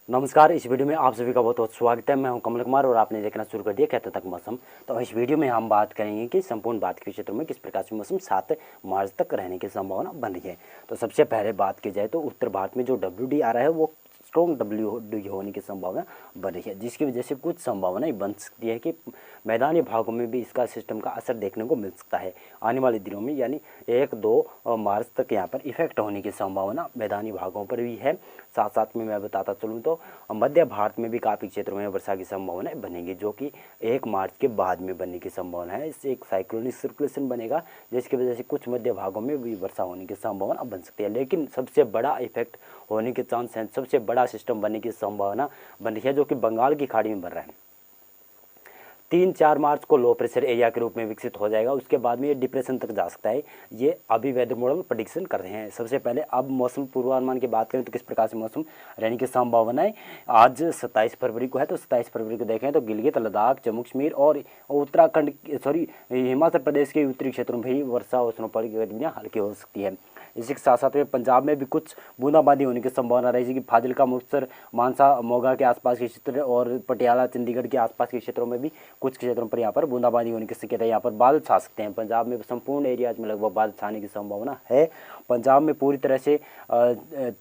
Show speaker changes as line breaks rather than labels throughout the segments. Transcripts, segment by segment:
नमस्कार। इस वीडियो में आप सभी का बहुत बहुत स्वागत है। मैं हूं कमल कुमार और आपने देखना शुरू कर दिया कहते तक मौसम। तो इस वीडियो में हम बात करेंगे कि संपूर्ण भारत के क्षेत्रों में किस प्रकार से मौसम 7 मार्च तक रहने की संभावना बन रही है। तो सबसे पहले बात की जाए तो उत्तर भारत में जो WD आ रहा है वो स्ट्रॉन्ग WD होने की संभावना बन रही है, जिसकी वजह से कुछ संभावनाएं बन सकती है कि मैदानी भागों में भी इसका सिस्टम का असर देखने को मिल सकता है आने वाले दिनों में, यानी 1-2 मार्च तक यहाँ पर इफेक्ट होने की संभावना मैदानी भागों पर भी है। साथ साथ में मैं बताता चलूँ तो मध्य भारत में भी काफ़ी क्षेत्रों में वर्षा की संभावना बनेगी, जो कि 1 मार्च के बाद में बनने की संभावना है। इससे एक साइक्लोनिक सर्कुलेशन बनेगा, जिसकी वजह से कुछ मध्य भागों में भी वर्षा होने की संभावना बन सकती है। लेकिन सबसे बड़ा इफेक्ट होने के चांस हैं, सबसे बड़ा सिस्टम बनने की संभावना बन रही है, जो कि बंगाल की खाड़ी में बन रहा है। 3-4 मार्च को लो प्रेशर एरिया के रूप में विकसित हो जाएगा। उसके बाद में ये डिप्रेशन तक जा सकता है। ये अभी वेदर मॉडल प्रेडिक्शन कर रहे हैं। सबसे पहले अब मौसम पूर्वानुमान की बात करें तो किस प्रकार से मौसम रहने की संभावना है। आज 27 फरवरी को है, तो 27 फरवरी को देखें तो गिलगित, लद्दाख, जम्मू कश्मीर और उत्तराखंड हिमाचल प्रदेश के उत्तरी क्षेत्रों में भी वर्षा और स्नोफॉल की गतिविधियाँ हल्की हो सकती है। इसी के साथ साथ में पंजाब में भी कुछ बूंदाबांदी होने की संभावना रहेगी कि फाजिल्का, मुक्तसर, मानसा, मोगा के आसपास के क्षेत्र और पटियाला, चंडीगढ़ के आसपास के क्षेत्रों में भी कुछ क्षेत्रों पर यहाँ पर बूंदाबांदी होने की संकेत है। यहाँ पर बादल छा सकते हैं। पंजाब में संपूर्ण एरियाज में लगभग बादल छाने की संभावना है। पंजाब में पूरी तरह से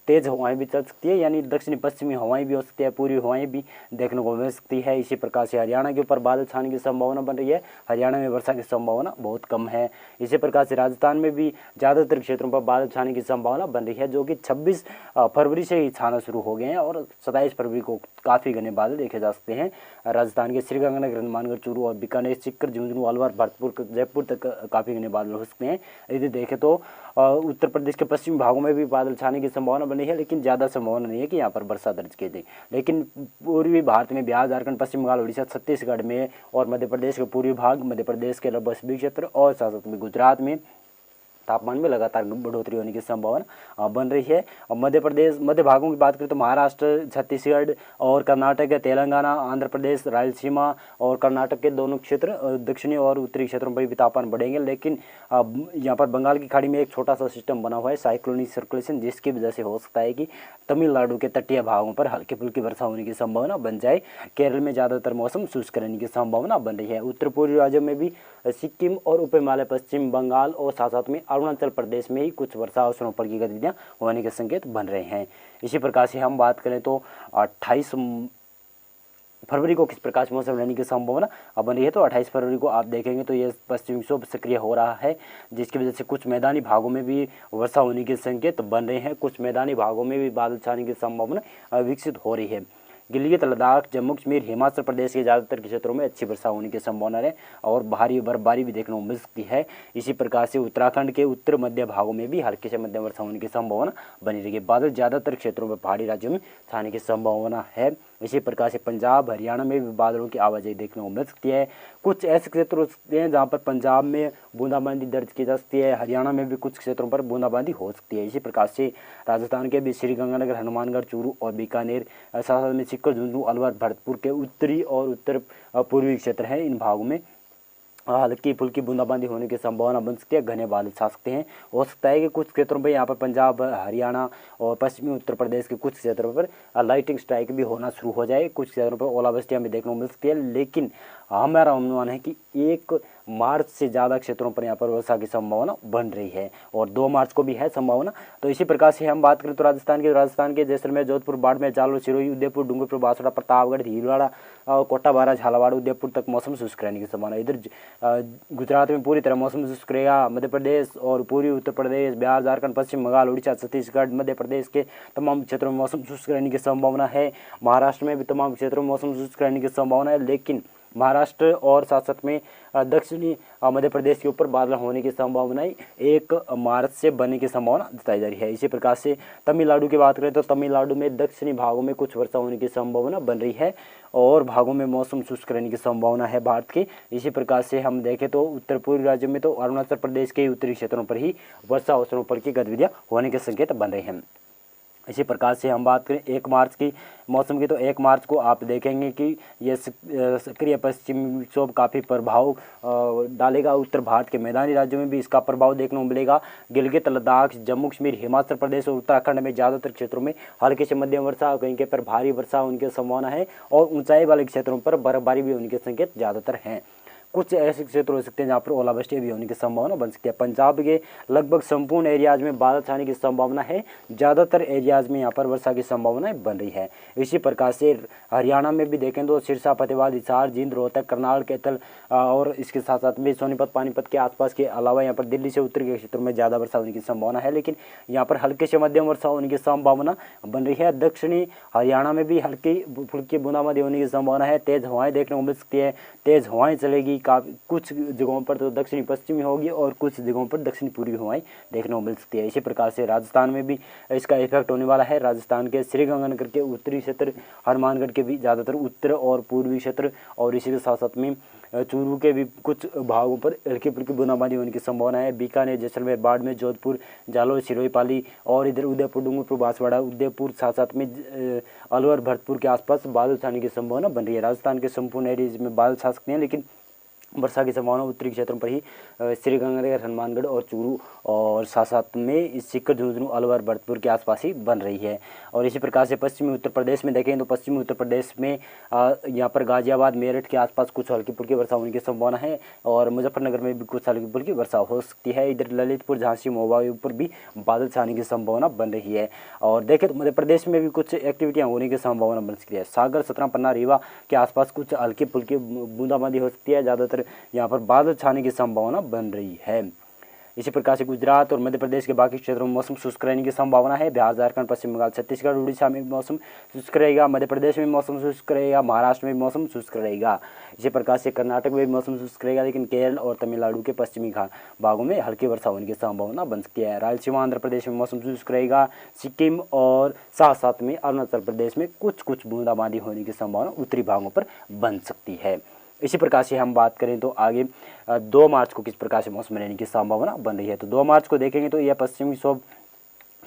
तेज हवाएं भी चल सकती है, यानी दक्षिणी पश्चिमी हवाएं भी हो सकती है, पूर्वी हवाएं भी देखने को मिल सकती है। इसी प्रकार से हरियाणा के ऊपर बादल छाने की संभावना बन रही है। हरियाणा में वर्षा की संभावना बहुत कम है। इसी प्रकार से राजस्थान में भी ज़्यादातर क्षेत्रों पर बादल छाने की संभावना बन रही है, जो कि 26 फरवरी से ही छाना शुरू हो गए हैं और 27 फरवरी को काफ़ी घने बादल देखे जा सकते हैं। राजस्थान के श्रीगंगानगर, हनुमानगढ़, चूरू और बीकानेर, सीकर, झुंझुनू, अलवर, भरतपुर, जयपुर तक काफ़ी घने बादल हो सकते हैं। यदि देखें तो उत्तर प्रदेश के पश्चिमी भागों में भी बादल छाने की संभावना बनी है, लेकिन ज़्यादा संभावना नहीं है कि यहाँ पर वर्षा दर्ज की जाए। लेकिन पूर्वी भारत में बिहार, झारखंड, पश्चिम बंगाल, उड़ीसा, छत्तीसगढ़ में और मध्य प्रदेश के पूर्वी भाग, मध्य प्रदेश के लगभग सभी क्षेत्र और साथ साथ में गुजरात में तापमान में लगातार बढ़ोतरी होने की संभावना बन रही है। और मध्य भागों की बात करें तो महाराष्ट्र, छत्तीसगढ़ और कर्नाटक, तेलंगाना, आंध्र प्रदेश, रायलसीमा और कर्नाटक के दोनों क्षेत्र, दक्षिणी और उत्तरी क्षेत्रों पर भी तापमान बढ़ेंगे। लेकिन यहाँ पर बंगाल की खाड़ी में एक छोटा सा सिस्टम बना हुआ है, साइक्लोनिक सर्कुलेशन, जिसकी वजह से हो सकता है कि तमिलनाडु के तटीय भागों पर हल्की फुल्की वर्षा होने की संभावना बन जाए। केरल में ज़्यादातर मौसम शुष्क रहने की संभावना बन रही है। उत्तर पूर्वी राज्यों में भी सिक्किम और उप हिमालय, पश्चिम बंगाल और साथ साथ में अरुणाचल प्रदेश में ही कुछ वर्षा और स्नोफॉल की गतिविधियां होने के संकेत बन रहे हैं। इसी प्रकार से हम बात करें तो 28 फरवरी को किस प्रकार से मौसम रहने की संभावना बन रही है। तो 28 फरवरी को आप देखेंगे तो ये पश्चिमी विक्षोभ सक्रिय हो रहा है, जिसकी वजह से कुछ मैदानी भागों में भी वर्षा होने के संकेत बन रहे हैं। कुछ मैदानी भागों में भी बादल छाने की संभावना विकसित हो रही है। गिलगित, लद्दाख, जम्मू कश्मीर, हिमाचल प्रदेश के ज़्यादातर क्षेत्रों में अच्छी वर्षा होने की संभावना है और भारी बर्फबारी भी देखने को मिल सकती है। इसी प्रकार से उत्तराखंड के उत्तर मध्य भागों में भी हल्की से मध्यम वर्षा होने की संभावना बनी रहेगी। बादल ज़्यादातर क्षेत्रों में पहाड़ी राज्यों में छाने की संभावना है। इसी प्रकार से पंजाब, हरियाणा में भी बादलों की आवाजाही देखने को मिल सकती है। कुछ ऐसे क्षेत्र हो सकते हैं जहाँ पर पंजाब में बूंदाबांदी दर्ज की जा सकती है, हरियाणा में भी कुछ क्षेत्रों पर बूंदाबांदी हो सकती है। इसी प्रकार से राजस्थान के भी श्रीगंगानगर, हनुमानगढ़, चूरू और बीकानेर, साथ में सीकर, झुंझुनू, अलवर, भरतपुर के उत्तरी और उत्तर पूर्वी क्षेत्र हैं। इन भागों में हल्की फुल्की बूंदाबांदी होने की संभावना बन सकती है। घने बादल छा सकते हैं। हो सकता है कि कुछ क्षेत्रों पर यहाँ पर पंजाब, हरियाणा और पश्चिमी उत्तर प्रदेश के कुछ क्षेत्रों पर लाइटिंग स्ट्राइक भी होना शुरू हो जाए। कुछ क्षेत्रों पर ओलावृष्टियाँ भी देखने को मिल सकती है। लेकिन हमारा अनुमान है कि 1 मार्च से ज़्यादा क्षेत्रों पर यहाँ पर वर्षा की संभावना बन रही है और 2 मार्च को भी है संभावना। तो इसी प्रकार से हम बात करें तो राजस्थान के जैसलमेर, जोधपुर, बाड़मेर, जालौर, सिरोही, उदयपुर, डूंगरपुर, बांसवाड़ा, प्रतापगढ़, भीलवाड़ा और कोटा, बारा, झालावाड़, उदयपुर तक मौसम शुष्क रहने की संभावना। इधर गुजरात में पूरी तरह मौसम शुष्क रहेगा। मध्य प्रदेश और पूर्वी उत्तर प्रदेश, बिहार, झारखंड, पश्चिम बंगाल, उड़ीसा, छत्तीसगढ़, मध्य प्रदेश के तमाम क्षेत्रों में मौसम शुष्क रहने की संभावना है। महाराष्ट्र में भी तमाम क्षेत्रों में मौसम शुष्क रहने की संभावना है। लेकिन महाराष्ट्र और साथ साथ में दक्षिणी मध्य प्रदेश के ऊपर बादल होने की संभावनाएं 1 मार्च से बनने की संभावना जताई जा रही है। इसी प्रकार से तमिलनाडु की बात करें तो तमिलनाडु में दक्षिणी भागों में कुछ वर्षा होने की संभावना बन रही है और भागों में मौसम शुष्क रहने की संभावना है भारत की। इसी प्रकार से हम देखें तो उत्तर पूर्वी राज्यों में तो अरुणाचल प्रदेश के उत्तरी क्षेत्रों पर ही वर्षा और स्नोफॉल की गतिविधियाँ होने के संकेत बन रहे हैं। इसी प्रकार से हम बात करें 1 मार्च की मौसम की, तो 1 मार्च को आप देखेंगे कि ये सक्रिय पश्चिमी विक्षोभ काफ़ी प्रभाव डालेगा। उत्तर भारत के मैदानी राज्यों में भी इसका प्रभाव देखने को मिलेगा। गिलगित, लद्दाख, जम्मू कश्मीर, हिमाचल प्रदेश और उत्तराखंड में ज़्यादातर क्षेत्रों में हल्की से मध्यम वर्षा, कहीं कहीं पर भारी वर्षा होने की संभावना है और ऊंचाई वाले क्षेत्रों पर बर्फबारी भी होने के संकेत ज़्यादातर हैं। कुछ ऐसे क्षेत्र हो सकते हैं जहाँ पर ओलावृष्टि भी होने की संभावना बन सकती है। पंजाब के लगभग संपूर्ण एरियाज में बादल छाने की संभावना है। ज़्यादातर एरियाज में यहाँ पर वर्षा की संभावनाएं बन रही है। इसी प्रकार से हरियाणा में भी देखें तो सिरसा, फतेहाबाद, हिसार, जींद, रोहतक, करनाल, कैथल और इसके साथ साथ में सोनीपत, पानीपत के आसपास के अलावा यहाँ पर दिल्ली से उत्तरी के क्षेत्रों में ज़्यादा वर्षा होने की संभावना है, लेकिन यहाँ पर हल्के से मध्यम वर्षा होने की संभावना बन रही है। दक्षिणी हरियाणा में भी हल्की फुल्की बूंदाबांदी होने की संभावना है। तेज़ हवाएं देखने को मिल सकती है। तेज़ हवाएं चलेगी, काफ़ी कुछ जगहों पर तो दक्षिणी पश्चिमी होगी और कुछ जगहों पर दक्षिणी पूर्वी हवाएं देखने को मिल सकती है। इसी प्रकार से राजस्थान में भी इसका इफेक्ट होने वाला है। राजस्थान के श्रीगंगानगर के उत्तरी क्षेत्र, हनुमानगढ़ के भी ज़्यादातर उत्तर और पूर्वी क्षेत्र और इसी के साथ साथ में चूरू के भी कुछ भागों पर हल्की फुल्की बूंदाबांदी होने की संभावना है। बीकानेर, जैसलमेर, बाड़मेर, जोधपुर, जालौर, सिरोही, पाली और इधर उदयपुर, डूंगरपुर, बांसवाड़ा, उदयपुर, साथ साथ में अलवर, भरतपुर के आसपास बादल छाने की संभावना बन रही है। राजस्थान के संपूर्ण एरियाज में बादल छा सकते हैं, लेकिन वर्षा की संभावना उत्तरी क्षेत्रों पर ही श्रीगंगानगर, हनुमानगढ़ और चूरू और साथ साथ में इस सीकर, झुंझुनू, अलवर, भरतपुर के आसपास ही बन रही है। और इसी प्रकार से पश्चिमी उत्तर प्रदेश में देखें तो पश्चिमी उत्तर प्रदेश में यहाँ पर गाजियाबाद, मेरठ के आसपास कुछ हल्की फुल्की वर्षा होने की संभावना है और मुजफ्फरनगर में भी कुछ हल्की फुल्की वर्षा हो सकती है। इधर ललितपुर, झांसी, महोबा पर भी बादल छाने की संभावना बन रही है। और देखें तो मध्य प्रदेश में भी कुछ एक्टिविटियाँ होने की संभावना बन सकती है। सागर, सतना, पन्ना, रीवा के आसपास कुछ हल्की फुल्की बूंदाबांदी हो सकती है। ज़्यादातर यहाँ पर बादल छाने की संभावना बन रही है। इसी प्रकार से गुजरात और मध्य प्रदेश के बाकी क्षेत्रों में मौसम शुष्क रहने की संभावना है। बिहार, झारखंड, पश्चिम बंगाल, छत्तीसगढ़, उड़ीसा में भी मौसम शुष्क रहेगा। मध्य प्रदेश में मौसम शुष्क रहेगा। महाराष्ट्र में भी मौसम शुष्क रहेगा। इसी प्रकार से कर्नाटक में भी मौसम शुष्क रहेगा, लेकिन केरल और तमिलनाडु के पश्चिमी भागों में हल्की वर्षा होने की संभावना बन सकती है। रायलसीमा, आंध्र प्रदेश में मौसम शुष्क रहेगा। सिक्किम और साथ साथ में अरुणाचल प्रदेश में कुछ बूंदाबांदी होने की संभावना उत्तरी भागों पर बन सकती है। इसी प्रकार से हम बात करें तो आगे 2 मार्च को किस प्रकार से मौसम रहने की संभावना बन रही है। तो 2 मार्च को देखेंगे तो यह पश्चिमी विक्षोभ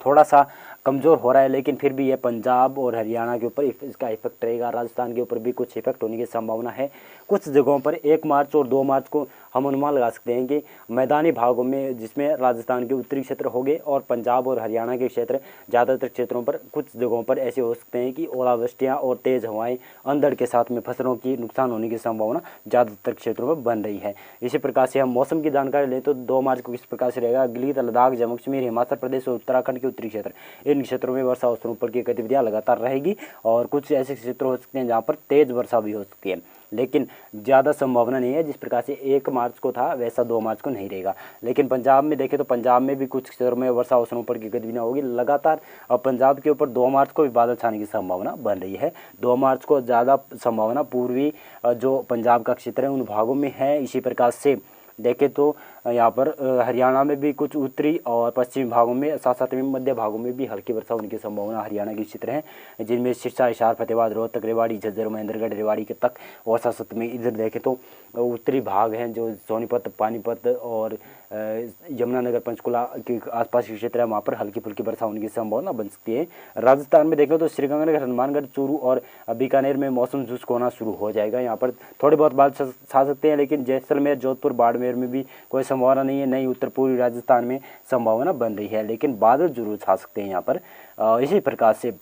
थोड़ा सा कमज़ोर हो रहा है, लेकिन फिर भी यह पंजाब और हरियाणा के ऊपर इसका इफेक्ट रहेगा। राजस्थान के ऊपर भी कुछ इफेक्ट होने की संभावना है। कुछ जगहों पर 1 मार्च और 2 मार्च को हम अनुमान लगा सकते हैं कि मैदानी भागों में, जिसमें राजस्थान के उत्तरी क्षेत्र हो गए और पंजाब और हरियाणा के क्षेत्र, ज़्यादातर क्षेत्रों पर कुछ जगहों पर ऐसे हो सकते हैं कि ओलावृष्टियाँ और तेज़ हवाएं अंधड़ के साथ में फसलों की नुकसान होने की संभावना ज़्यादातर क्षेत्रों में बन रही है। इसी प्रकार से हम मौसम की जानकारी लें तो 2 मार्च को किस प्रकार से रहेगा। गिलगित, लद्दाख, जम्मू कश्मीर, हिमाचल प्रदेश और उत्तराखंड के उत्तरी क्षेत्र, इन क्षेत्रों में वर्षा और ऊपर की गतिविधियां लगातार रहेगी और कुछ ऐसे क्षेत्र हो सकते हैं जहां पर तेज वर्षा भी हो सकती है, लेकिन ज़्यादा संभावना नहीं है। जिस प्रकार से 1 मार्च को था वैसा 2 मार्च को नहीं रहेगा। लेकिन पंजाब में देखें तो पंजाब में भी कुछ क्षेत्रों में वर्षा और ऊपर की गतिविधियां होगी लगातार। और पंजाब के ऊपर 2 मार्च को भी बादल छाने की संभावना बन रही है। 2 मार्च को ज़्यादा संभावना पूर्वी जो पंजाब का क्षेत्र है उन भागों में है। इसी प्रकार से देखें तो यहाँ पर हरियाणा में भी कुछ उत्तरी और पश्चिमी भागों में, साथ साथ में मध्य भागों में भी हल्की वर्षा होने की संभावना हरियाणा के क्षेत्र हैं, जिनमें सिरसा, हिसार, फतेहाबाद, रोहतक, रेवाड़ी, झज्जर, महेंद्रगढ़, रेवाड़ी के तक और साथ साथ में इधर देखें तो उत्तरी भाग हैं जो सोनीपत, पानीपत और यमुनानगर, पंचकुला के आसपास के क्षेत्र है, वहाँ पर हल्की फुल्की वर्षा होने की संभावना बन सकती है। राजस्थान में देखें तो श्रीगंगानगर, हनुमानगढ़, चूरू और बीकानेर में मौसम शुष्क होना शुरू हो जाएगा। यहाँ पर थोड़े बहुत बादल छा सकते हैं, लेकिन जैसलमेर, जोधपुर, बाड़मेर में भी कोई संभावना नहीं है। नहीं उत्तर पूर्वी राजस्थान में संभावना बन रही है, लेकिन बादल जरूर छा सकते हैं यहाँ पर। इसी प्रकार से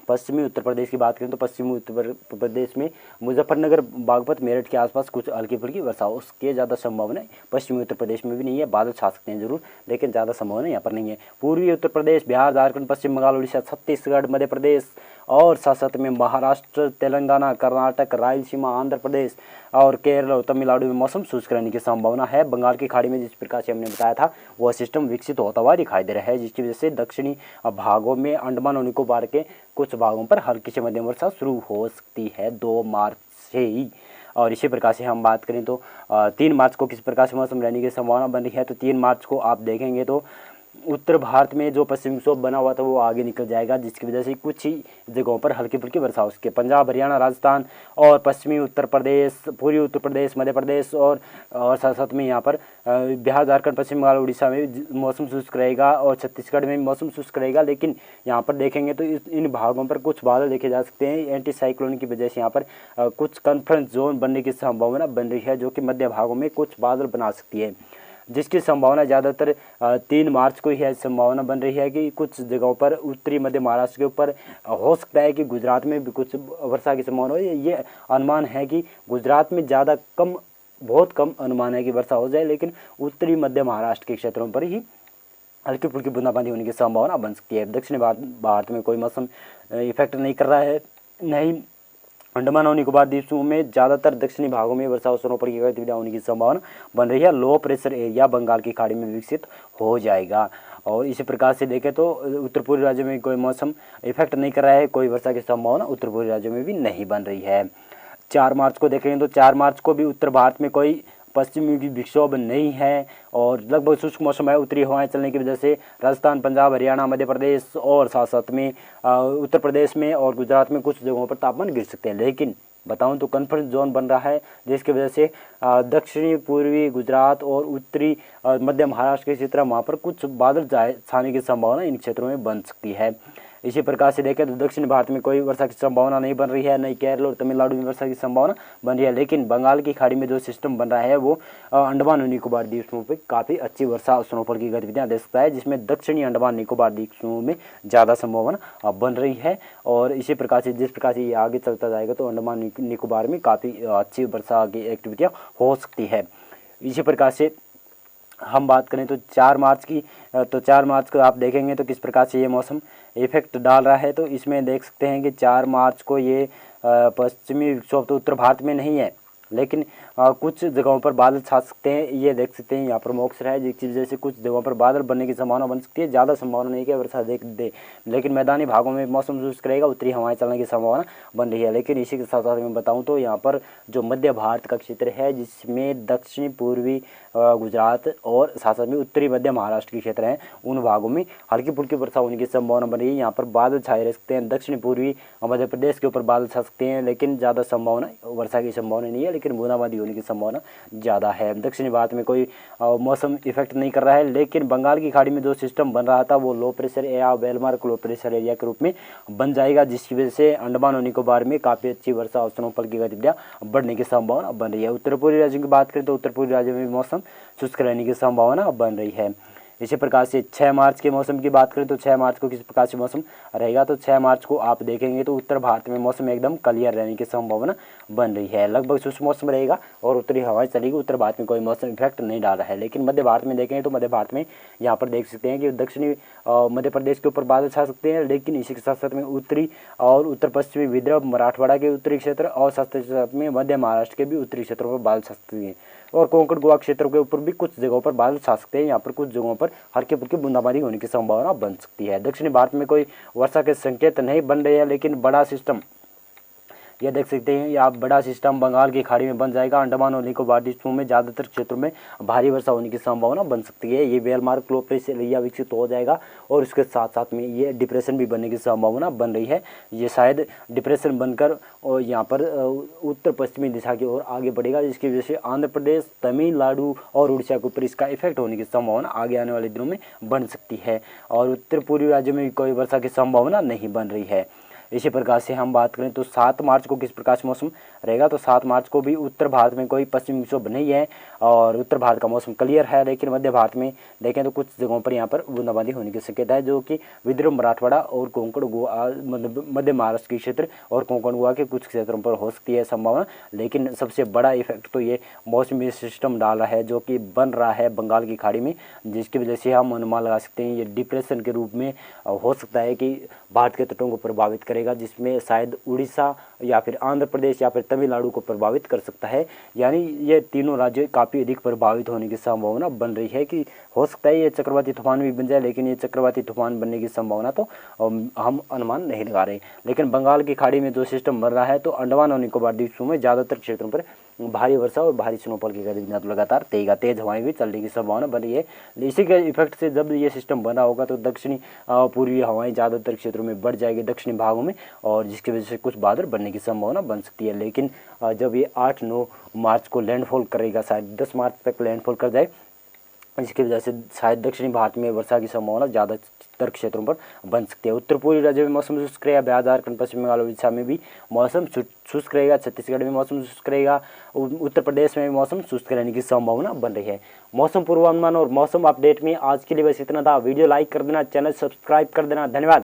पश्चिमी उत्तर प्रदेश की बात करें तो पश्चिमी उत्तर प्रदेश में मुजफ्फरनगर, बागपत, मेरठ के आसपास कुछ हल्की फुल्की वर्षा, उसके ज़्यादा संभावना पश्चिमी उत्तर प्रदेश में भी नहीं है। बादल छा सकते हैं जरूर, लेकिन ज़्यादा संभावना यहाँ पर नहीं है। पूर्वी उत्तर प्रदेश, बिहार, झारखंड, पश्चिम बंगाल, उड़ीसा, छत्तीसगढ़, मध्य प्रदेश और साथ साथ में महाराष्ट्र, तेलंगाना, कर्नाटक, रायलसीमा, आंध्र प्रदेश और केरल और तमिलनाडु में मौसम शुष्क रहने की संभावना है। बंगाल की खाड़ी में जिस प्रकार से हमने बताया था वह सिस्टम विकसित होता हुआ दिखाई दे रहा है, जिसकी वजह से दक्षिणी भागों में, अंडमान और निकोबार के कुछ भागों पर हल्की से मध्यम वर्षा शुरू हो सकती है 2 मार्च से ही। और इसी प्रकार से हम बात करें तो 3 मार्च को किस प्रकार से मौसम रहने की संभावना बन रही है। तो 3 मार्च को आप देखेंगे तो उत्तर भारत में जो पश्चिमी विक्षोभ बना हुआ था वो आगे निकल जाएगा, जिसकी वजह से कुछ ही जगहों पर हल्की फुल्की वर्षा हो सकती है। पंजाब, हरियाणा, राजस्थान और पश्चिमी उत्तर प्रदेश, पूर्वी उत्तर प्रदेश, मध्य प्रदेश और साथ साथ में यहाँ पर बिहार, झारखंड, पश्चिम बंगाल, उड़ीसा में भी मौसम शुष्क रहेगा और छत्तीसगढ़ में भी मौसम शुष्क रहेगा। लेकिन यहाँ पर देखेंगे तो इन भागों पर कुछ बादल देखे जा सकते हैं। एंटी साइक्लोन की वजह से यहाँ पर कुछ कॉन्फ्रेंस जोन बनने की संभावना बन रही है, जो कि मध्य भागों में कुछ बादल बना सकती है, जिसकी संभावना ज़्यादातर 3 मार्च को ही है। संभावना बन रही है कि कुछ जगहों पर उत्तरी मध्य महाराष्ट्र के ऊपर हो सकता है कि गुजरात में भी कुछ वर्षा की संभावना हो। ये अनुमान है कि गुजरात में ज़्यादा कम, बहुत कम अनुमान है कि वर्षा हो जाए, लेकिन उत्तरी मध्य महाराष्ट्र के क्षेत्रों पर ही हल्की फुल्की बूंदाबांदी होने की संभावना बन सकती है। दक्षिणी भारत में कोई मौसम इफेक्ट नहीं कर रहा है, नहीं अंडमान और निकोबार द्वीप समूह में ज़्यादातर दक्षिणी भागों में वर्षा और सरोवर की गतिविधियां होने की संभावना बन रही है। लो प्रेशर एरिया बंगाल की खाड़ी में विकसित हो जाएगा। और इसी प्रकार से देखें तो उत्तर पूर्वी राज्यों में कोई मौसम इफेक्ट नहीं कर रहा है, कोई वर्षा की संभावना उत्तर पूर्वी राज्यों में भी नहीं बन रही है। 4 मार्च को देखेंगे तो 4 मार्च को भी उत्तर भारत में कोई पश्चिमी विक्षोभ नहीं है और लगभग शुष्क मौसम है। उत्तरी हवाएं चलने की वजह से राजस्थान, पंजाब, हरियाणा, मध्य प्रदेश और साथ साथ में उत्तर प्रदेश में और गुजरात में कुछ जगहों पर तापमान गिर सकते हैं। लेकिन बताऊं तो कॉन्फ्रेंस जोन बन रहा है, जिसकी वजह से दक्षिणी पूर्वी गुजरात और उत्तरी मध्य महाराष्ट्र के क्षेत्र वहाँ पर कुछ बादल छाने की संभावना इन क्षेत्रों में बन सकती है। इसी प्रकार से देखें तो दक्षिण भारत में कोई वर्षा की संभावना नहीं बन रही है, नहीं केरल और तमिलनाडु में वर्षा की संभावना बन रही है। लेकिन बंगाल की खाड़ी में जो सिस्टम बन रहा है वो अंडमान और निकोबार द्वीप समूह पर काफ़ी अच्छी वर्षा और स्नोफॉल की गतिविधियां दे सकता है, जिसमें दक्षिणी अंडमान निकोबार द्वीप समूह में ज़्यादा संभावना बन रही है। और इसी प्रकार से जिस प्रकार से ये आगे चलता जाएगा तो अंडमान निकोबार में काफ़ी अच्छी वर्षा की एक्टिविटियाँ हो सकती है। इसी प्रकार से हम बात करें तो 4 मार्च की, तो 4 मार्च को आप देखेंगे तो किस प्रकार से ये मौसम इफेक्ट डाल रहा है। तो इसमें देख सकते हैं कि 4 मार्च को ये पश्चिमी विक्षोभ तो उत्तर भारत में नहीं है, लेकिन कुछ जगहों पर बादल छा सकते हैं। ये देख सकते हैं यहाँ पर मॉक्सर है, जिसकी वजह से कुछ जगहों पर बादल बनने की संभावना बन सकती है। ज़्यादा संभावना नहीं कि वर्षा देख दे, लेकिन मैदानी भागों में मौसम शुष्क रहेगा, उत्तरी हवाएं चलने की संभावना बन रही है। लेकिन इसी के साथ साथ मैं बताऊँ तो यहाँ पर जो मध्य भारत का क्षेत्र है, जिसमें दक्षिणी पूर्वी गुजरात और साथ साथ में उत्तरी मध्य महाराष्ट्र के क्षेत्र हैं, उन भागों में हल्की फुल्की वर्षा होने की संभावना बन रही है। यहाँ पर बादल छाए रह सकते हैं, दक्षिण पूर्वी मध्य प्रदेश के ऊपर बादल छा सकते हैं, लेकिन ज़्यादा संभावना वर्षा की संभावना नहीं है, लेकिन बूंदाबांदी होने की संभावना ज़्यादा है। दक्षिणी भारत में कोई मौसम इफेक्ट नहीं कर रहा है, लेकिन बंगाल की खाड़ी में जो सिस्टम बन रहा था वो लो प्रेशर या वेलमार्क लो प्रेशर एरिया के रूप में बन जाएगा, जिसकी वजह से अंडमान और निकोबार में काफ़ी अच्छी वर्षा और स्नोफॉल की गतिविधियाँ बढ़ने की संभावना बन रही है। उत्तर पूर्वी राज्यों की बात करें तो उत्तर पूर्वी राज्यों में भी मौसम शुष्क रहने की संभावना बन रही है। इसी प्रकार से 6 मार्च के मौसम की बात करें तो 6 मार्च को किस प्रकार से मौसम रहेगा, तो 6 मार्च को आप देखेंगे तो उत्तर भारत में मौसम एकदम क्लियर रहने की संभावना बन रही है। लगभग शुष्क मौसम रहेगा और उत्तरी हवाएं चलेगी। उत्तर भारत में कोई मौसम इफेक्ट नहीं डाल रहा है, लेकिन मध्य भारत में देखेंगे तो मध्य भारत में यहाँ पर देख सकते हैं कि दक्षिणी मध्य प्रदेश के ऊपर बादल छा सकते हैं, लेकिन इसी के साथ साथ में उत्तरी और उत्तर पश्चिमी विदर्भ, मराठवाड़ा के उत्तरी क्षेत्र और साथ साथ में मध्य महाराष्ट्र के भी उत्तरी क्षेत्रों पर बादल छा सकते हैं और कोंकण गोवा क्षेत्रों के ऊपर भी कुछ जगहों पर बादल छा सकते हैं। यहाँ पर कुछ जगहों पर हल्की फुल्की बूंदाबांदी होने की संभावना बन सकती है। दक्षिणी भारत में कोई वर्षा के संकेत नहीं बन रहे हैं, लेकिन बड़ा सिस्टम यह देख सकते हैं, आप बड़ा सिस्टम बंगाल की खाड़ी में बन जाएगा। अंडमान और निकोबार द्वीप समूह में ज़्यादातर क्षेत्रों में भारी वर्षा होने की संभावना बन सकती है। ये वेलमार्क लो प्रेशर एरिया विकसित हो जाएगा और इसके साथ साथ में ये डिप्रेशन भी बनने की संभावना बन रही है। ये शायद डिप्रेशन बनकर और यहाँ पर उत्तर पश्चिमी दिशा की ओर आगे बढ़ेगा, जिसकी वजह से आंध्र प्रदेश, तमिलनाडु और उड़ीसा के ऊपर इसका इफेक्ट होने की संभावना आगे आने वाले दिनों में बन सकती है। और उत्तर पूर्वी राज्यों में कोई वर्षा की संभावना नहीं बन रही है। इसी प्रकार से हम बात करें तो 7 मार्च को किस प्रकार से मौसम रहेगा, तो 7 मार्च को भी उत्तर भारत में कोई पश्चिमी विक्षोभ नहीं है और उत्तर भारत का मौसम क्लियर है, लेकिन मध्य भारत में देखें तो कुछ जगहों पर यहाँ पर बूंदाबांदी होने की संकेत है, जो कि विदर्भ, मराठवाड़ा और कोंकण गोवा, मध्य महाराष्ट्र के क्षेत्र और कोंकण गोवा के कुछ क्षेत्रों पर हो सकती है संभावना। लेकिन सबसे बड़ा इफेक्ट तो ये मौसमी सिस्टम डाल रहा है, जो कि बन रहा है बंगाल की खाड़ी में, जिसकी वजह से हम अनुमान लगा सकते हैं ये डिप्रेशन के रूप में हो सकता है कि भारत के तटों को प्रभावित करेगा, जिसमें शायद उड़ीसा या फिर आंध्र प्रदेश या फिर तमिलनाडु को प्रभावित कर सकता है। यानी ये तीनों राज्य काफ़ी अधिक प्रभावित होने की संभावना बन रही है कि हो सकता है ये चक्रवाती तूफान भी बन जाए, लेकिन ये चक्रवाती तूफान बनने की संभावना तो हम अनुमान नहीं लगा रहे। लेकिन बंगाल की खाड़ी में जो सिस्टम बन रहा है तो अंडमान और निकोबार द्वीपों में ज़्यादातर क्षेत्रों पर भारी वर्षा और भारी स्नोफॉल की गतिविधियां तो लगातार तेज हवाएं भी चलने की संभावना बन रही है। इसी के इफेक्ट से जब ये सिस्टम बना होगा तो दक्षिणी पूर्वी हवाएं ज़्यादातर क्षेत्रों में बढ़ जाएगी दक्षिणी भागों में, और जिसकी वजह से कुछ बादल बनने की संभावना बन सकती है। लेकिन जब ये 8-9 मार्च को लैंडफॉल करेगा, शायद 10 मार्च तक लैंडफॉल कर जाए, जिसकी वजह से शायद दक्षिणी भारत में वर्षा की संभावना ज़्यादातर क्षेत्रों पर बन सकती है। उत्तर पूर्वी राज्यों में मौसम शुष्क रहेगा, बिहार, झारखंड, पश्चिम बंगाल, उड़ीसा में भी मौसम शुष्क रहेगा, छत्तीसगढ़ में मौसम शुष्क रहेगा, उत्तर प्रदेश में भी मौसम शुष्क रहने की संभावना बन रही है। मौसम पूर्वानुमान और मौसम अपडेट में आज के लिए बस इतना था। वीडियो लाइक कर देना, चैनल सब्सक्राइब कर देना। धन्यवाद।